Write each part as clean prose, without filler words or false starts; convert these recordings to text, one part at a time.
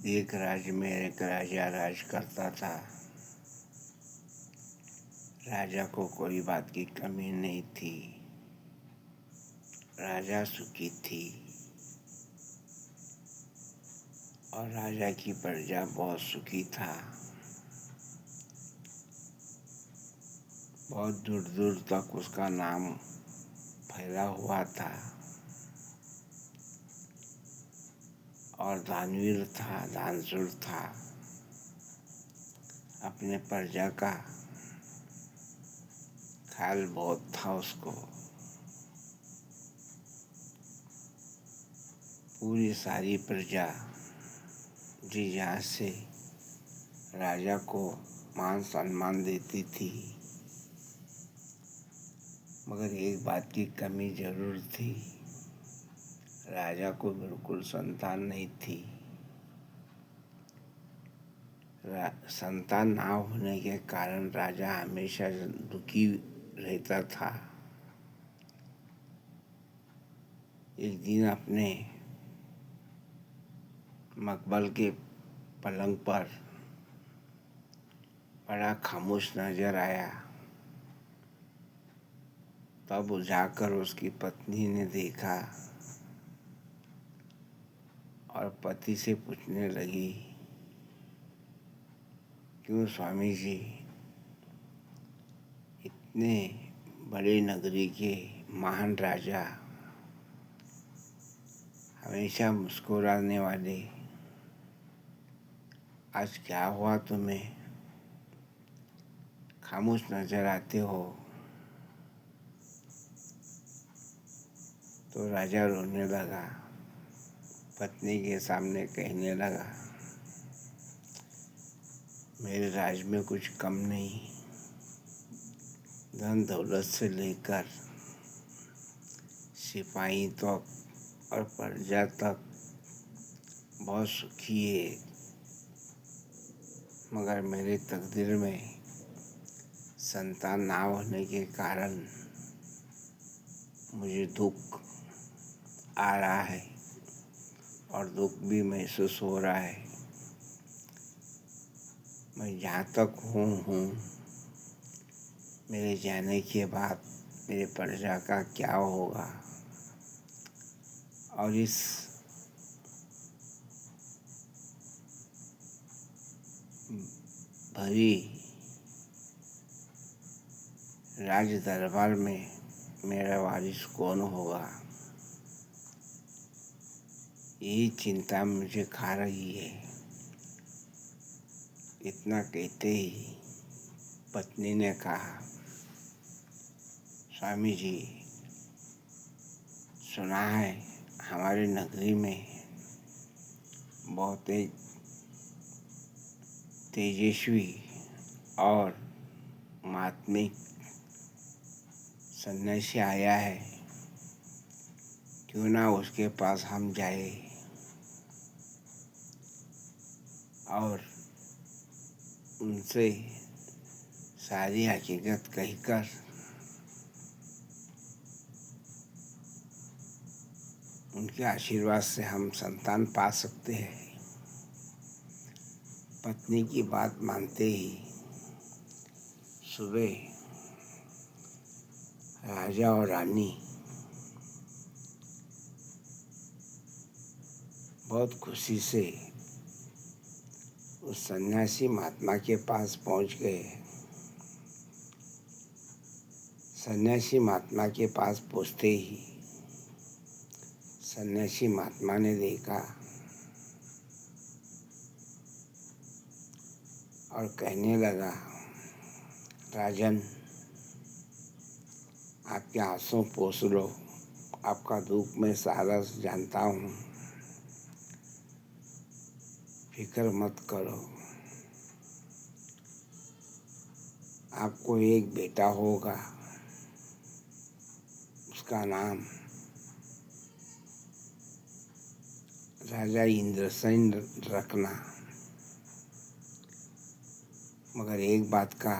एक राज्य में एक राजा राज करता था। राजा को कोई बात की कमी नहीं थी। राजा सुखी थी और राजा की प्रजा बहुत सुखी था। बहुत दूर दूर तक उसका नाम फैला हुआ था और दानवीर था, दानशूर था। अपने प्रजा का ख्याल बहुत था उसको। पूरी सारी प्रजा जी जान से राजा को मान सम्मान देती थी, मगर एक बात की कमी जरूर थी। राजा को बिल्कुल संतान नहीं थी। संतान ना होने के कारण राजा हमेशा दुखी रहता था। एक दिन अपने मकबल के पलंग पर बड़ा खामोश नजर आया। तब जाकर उसकी पत्नी ने देखा और पति से पूछने लगी, क्यों स्वामी जी, इतने बड़े नगरी के महान राजा, हमेशा मुस्कुराने वाले, आज क्या हुआ तुम्हें? खामोश नजर आते हो। तो राजा रोने लगा। पत्नी के सामने कहने लगा, मेरे राज में कुछ कम नहीं। धन दौलत से लेकर सिपाही तक और प्रजा तक बहुत सुखी है, मगर मेरे तकदीर में संतान ना होने के कारण मुझे दुख आ रहा है और दुख भी महसूस हो रहा है। मैं जहाँ तक हूँ, मेरे जाने के बाद मेरे प्रजा का क्या होगा? और इस भरी राज दरबार में मेरा वारिस कौन होगा? यही चिंता मुझे खा रही है। इतना कहते ही पत्नी ने कहा, स्वामी जी, सुना है हमारी नगरी में बहुत तेजस्वी और महात्मिक सन्यासी आया है। क्यों ना उसके पास हम जाए और उनसे सारी हकीकत कहकर उनके आशीर्वाद से हम संतान पा सकते हैं। पत्नी की बात मानते ही सुबह राजा और रानी बहुत खुशी से उस सन्यासी महात्मा के पास पहुंच गए। सन्यासी महात्मा के पास पहुंचते ही सन्यासी महात्मा ने देखा और कहने लगा, राजन, आपके आंसू पोंछ लो, आपका दुख मैं सारा जानता हूँ, फिक्र मत करो। आपको एक बेटा होगा, उसका नाम राजा इंद्रसेन रखना, मगर एक बात का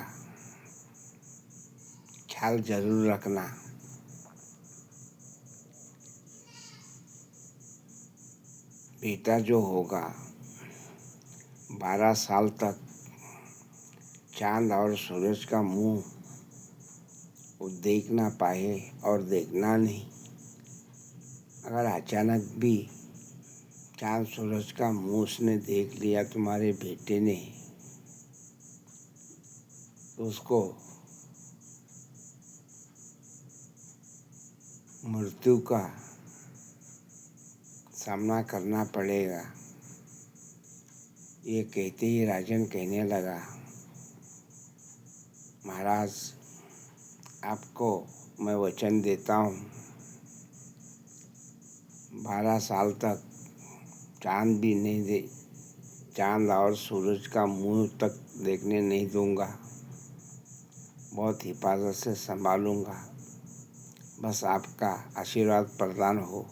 ख्याल जरूर रखना, बेटा जो होगा 12 साल तक चांद और सूरज का मुंह वो देख ना पाए और देखना नहीं। अगर अचानक भी चांद सूरज का मुंह उसने देख लिया तुम्हारे बेटे ने, तो उसको मृत्यु का सामना करना पड़ेगा। ये कहते ही राजन कहने लगा, महाराज, आपको मैं वचन देता हूँ, 12 साल तक चांद और सूरज का मुंह तक देखने नहीं दूंगा। बहुत हिफाजत से संभालूंगा। बस आपका आशीर्वाद प्रदान हो।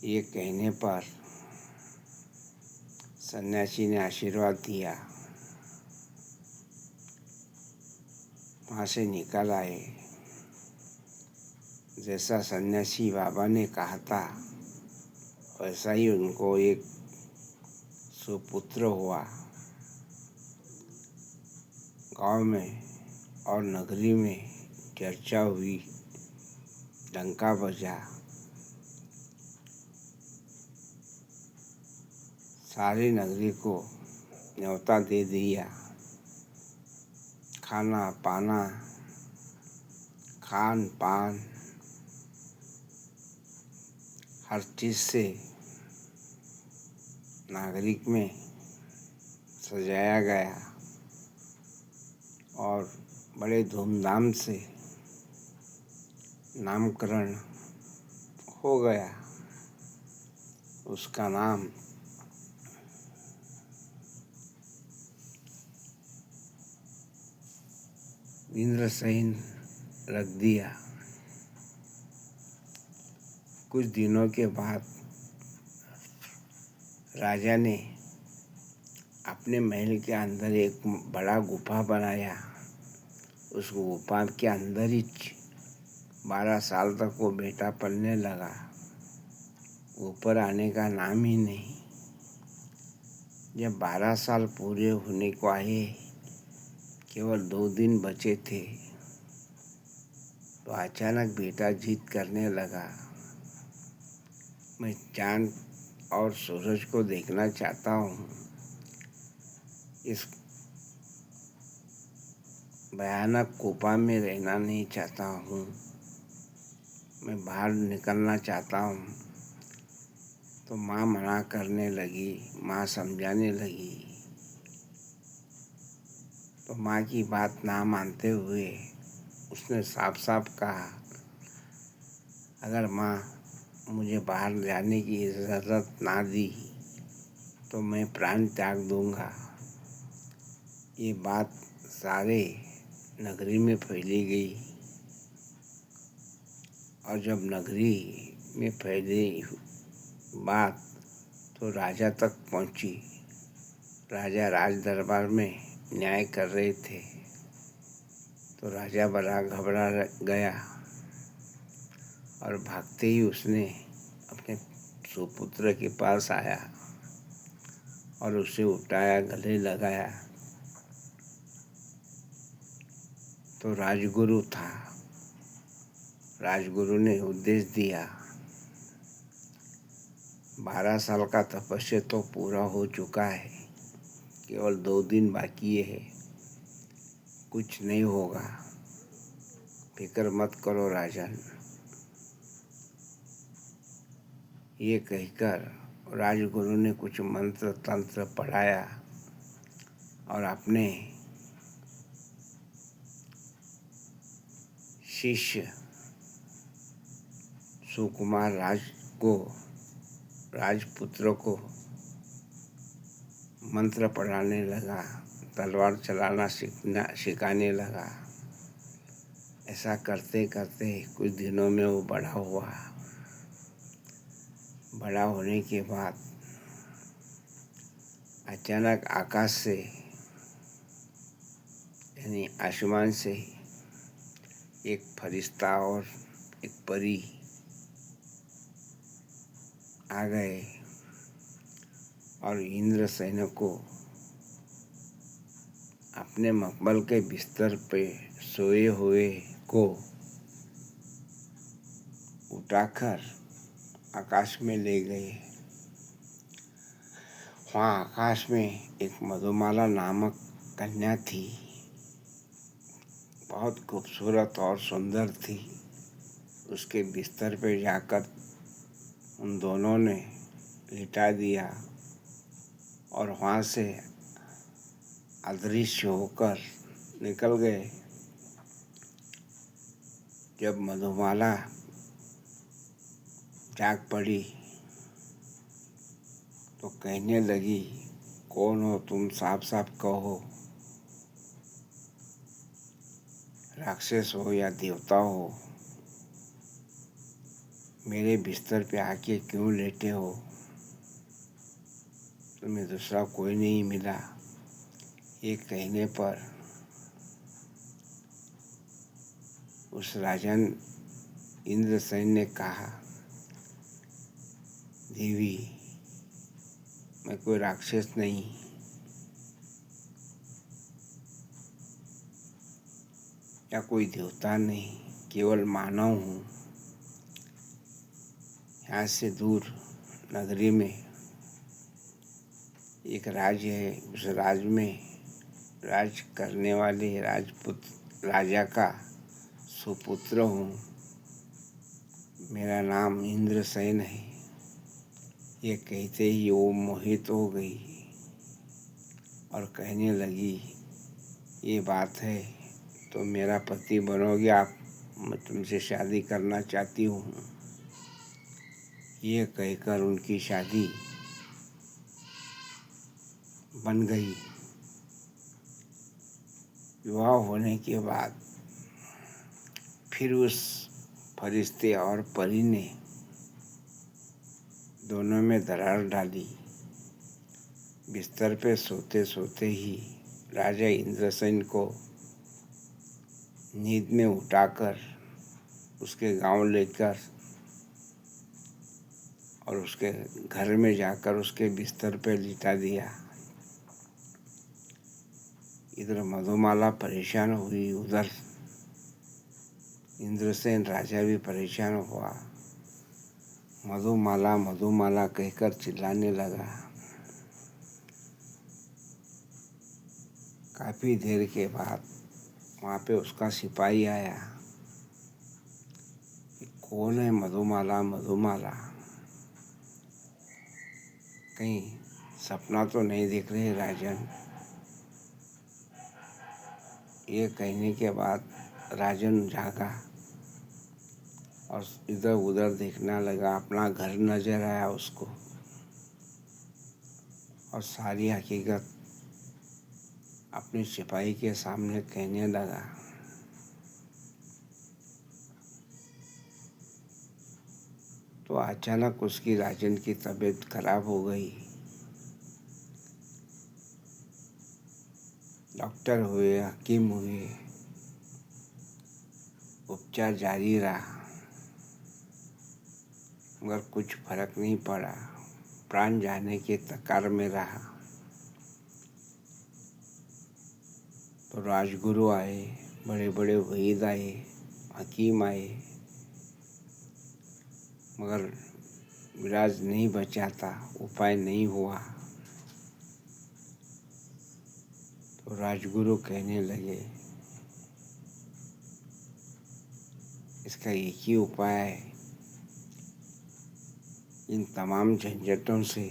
ये कहने पर सन्यासी ने आशीर्वाद दिया। वहाँ से निकल आए। जैसा सन्यासी बाबा ने कहा था वैसा ही उनको एक सुपुत्र हुआ। गांव में और नगरी में चर्चा हुई, डंका बजा। सारी नगरी को न्योता दे दिया। खाना पाना, खान पान, हर चीज़ से नागरिक में सजाया गया और बड़े धूमधाम से नामकरण हो गया। उसका नाम इंद्रसेन रख दिया। कुछ दिनों के बाद राजा ने अपने महल के अंदर एक बड़ा गुफा बनाया। उस गुफा के अंदर ही 12 साल तक वो बेटा पलने लगा। ऊपर आने का नाम ही नहीं। जब 12 साल पूरे होने को आए, केवल 2 दिन बचे थे, तो अचानक बेटा जिद करने लगा, मैं चांद और सूरज को देखना चाहता हूँ। इस भयानक गुफा में रहना नहीं चाहता हूँ। मैं बाहर निकलना चाहता हूँ। तो माँ मना करने लगी, माँ समझाने लगी। तो माँ की बात ना मानते हुए उसने साफ साफ कहा, अगर माँ मुझे बाहर जाने की इजाज़त ना दी तो मैं प्राण त्याग दूंगा। ये बात सारे नगरी में फैली गई और जब नगरी में फैली बात तो राजा तक पहुंची। राजा राज दरबार में न्याय कर रहे थे। तो राजा बड़ा घबरा गया और भागते ही उसने अपने सुपुत्र के पास आया और उसे उठाया, गले लगाया। तो राजगुरु था। राजगुरु ने उपदेश दिया, 12 साल का तपस्या तो पूरा हो चुका है, केवल 2 दिन बाकी है, कुछ नहीं होगा, फिक्र मत करो राजन। ये कहकर राजगुरु ने कुछ मंत्र तंत्र पढ़ाया और अपने शिष्य सुकुमार राजपुत्र को मंत्र पढ़ाने लगा, तलवार चलाना सिखाने लगा। ऐसा करते करते कुछ दिनों में वो बड़ा हुआ। बड़ा होने के बाद अचानक आकाश से यानी आसमान से एक फरिश्ता और एक परी आ गए और इंद्रसेन को अपने मकबल के बिस्तर पे सोए हुए को उठाकर आकाश में ले गए। वहाँ आकाश में एक मधुमाला नामक कन्या थी, बहुत खूबसूरत और सुंदर थी। उसके बिस्तर पे जाकर उन दोनों ने लिटा दिया और वहाँ से अदृश्य होकर निकल गए। जब मधुमाला जाग पड़ी तो कहने लगी, कौन हो तुम, साफ साफ कहो, राक्षस हो या देवता हो, मेरे बिस्तर पे आके क्यों लेटे हो? तुम्हें दूसरा कोई नहीं मिला? ये कहने पर उस राजन इंद्रसेन ने कहा, देवी, मैं कोई राक्षस नहीं, या कोई देवता नहीं, केवल मानव हूँ। यहाँ से दूर नगरी में एक राज्य है, उस राज्य में राज करने वाले राजा का सुपुत्र हूँ। मेरा नाम इंद्रसेन है। ये कहते ही वो मोहित हो गई और कहने लगी, ये बात है तो मेरा पति बनोगे आप, मैं तुमसे शादी करना चाहती हूँ। ये कहकर उनकी शादी बन गई। विवाह होने के बाद फिर उस फरिश्ते और परी ने दोनों में दरार डाली। बिस्तर पे सोते सोते ही राजा इंद्रसेन को नींद में उठाकर उसके गांव लेकर और उसके घर में जाकर उसके बिस्तर पे लिटा दिया। इधर मधुमाला परेशान हुई, उधर इंद्रसेन राजा भी परेशान हुआ। मधुमाला मधुमाला कहकर चिल्लाने लगा। काफ़ी देर के बाद वहाँ पे उसका सिपाही आया। कौन है मधुमाला मधुमाला, कहीं सपना तो नहीं देख रहे राजन? ये कहने के बाद राजन जागा और इधर उधर देखने लगा। अपना घर नजर आया उसको और सारी हकीकत अपने सिपाही के सामने कहने लगा। तो अचानक उसकी राजन की तबीयत खराब हो गई। डॉक्टर हुए, हकीम हुए, उपचार जारी रहा, मगर कुछ फर्क नहीं पड़ा। प्राण जाने के कगार में रहा। तो राजगुरु आए, बड़े बड़े वैद आए, हकीम आए, मगर इलाज नहीं बचा था, उपाय नहीं हुआ। तो राजगुरु कहने लगे, इसका एक ही उपाय है, इन तमाम झंझटों से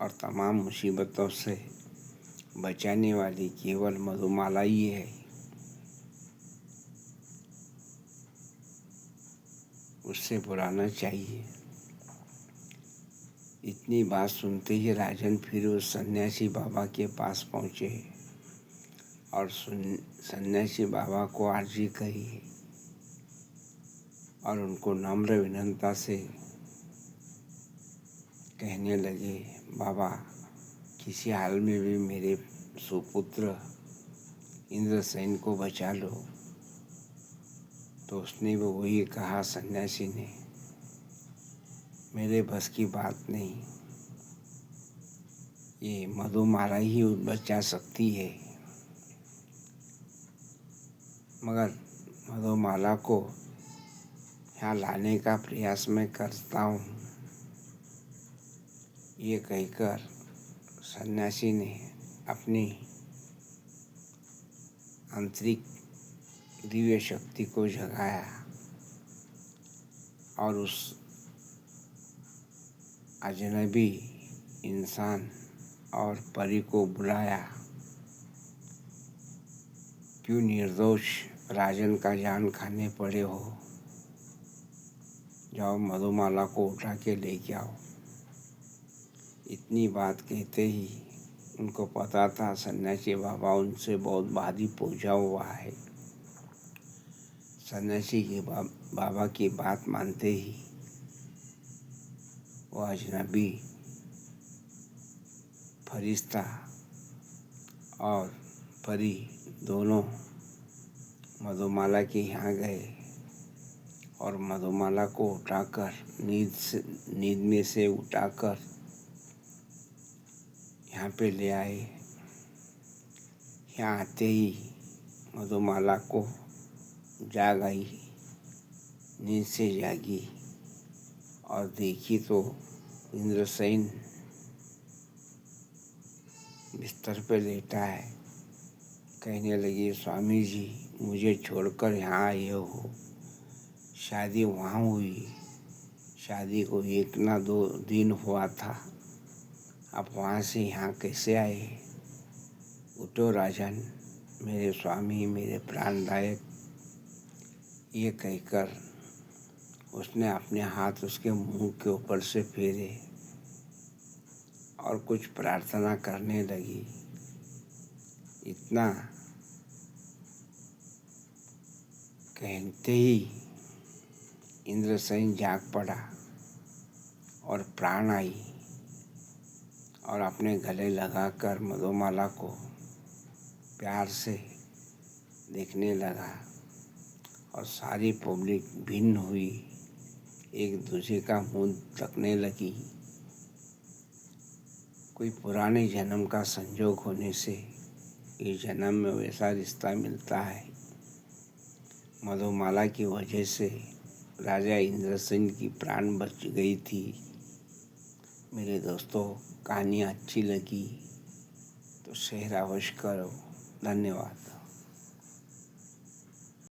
और तमाम मुसीबतों से बचाने वाली केवल मधुमाला ही है। उससे बुलाना चाहिए। इतनी बात सुनते ही राजन फिर उस सन्यासी बाबा के पास पहुँचे और सन्यासी बाबा को अर्जी करी और उनको नम्र विनम्रता से कहने लगे, बाबा, किसी हाल में भी मेरे सुपुत्र इंद्रसेन को बचा लो। तो उसने भी वही कहा, सन्यासी ने, मेरे बस की बात नहीं, ये मधुमाला ही बचा सकती है। मगर मधुमाला को यहाँ लाने का प्रयास मैं करता हूँ। ये कहकर सन्यासी ने अपनी आंतरिक दिव्य शक्ति को जगाया और उस अजनबी इंसान और परी को बुलाया। क्यों निर्दोष राजन का जान खाने पड़े हो? जाओ मधुमाला को उठा के लेके आओ। इतनी बात कहते ही उनको पता था सन्यासी बाबा उनसे बहुत भारी पूजा हुआ है। सन्यासी के बाबा की बात मानते ही वो अजनबी फरिश्ता और परी दोनों मधुमाला के यहाँ गए और मधुमाला को उठाकर नींद में से उठाकर यहाँ पे ले आए। यहाँ आते ही मधुमाला को जाग आई, नींद से जागी और देखी तो इंद्रसेन बिस्तर पे लेटा है। कहने लगी, स्वामी जी मुझे छोड़कर यहाँ आए हो। शादी वहाँ हुई, शादी को 1 ना 2 दिन हुआ था, आप वहाँ से यहाँ कैसे आए? उठो राजन, मेरे स्वामी, मेरे प्राणदायक। ये कहकर उसने अपने हाथ उसके मुंह के ऊपर से फेरे और कुछ प्रार्थना करने लगी। इतना कहते ही इंद्रसेन जाग पड़ा और प्राण आई और अपने गले लगाकर मधुमाला को प्यार से देखने लगा और सारी पब्लिक भिन्न हुई, एक दूसरे का मुंह तकने लगी। कोई पुराने जन्म का संजोग होने से इस जन्म में वैसा रिश्ता मिलता है। मधुमाला की वजह से राजा इंद्रसेन की प्राण बच गई थी। मेरे दोस्तों, कहानी अच्छी लगी तो शेयर अवश्य करो। धन्यवाद।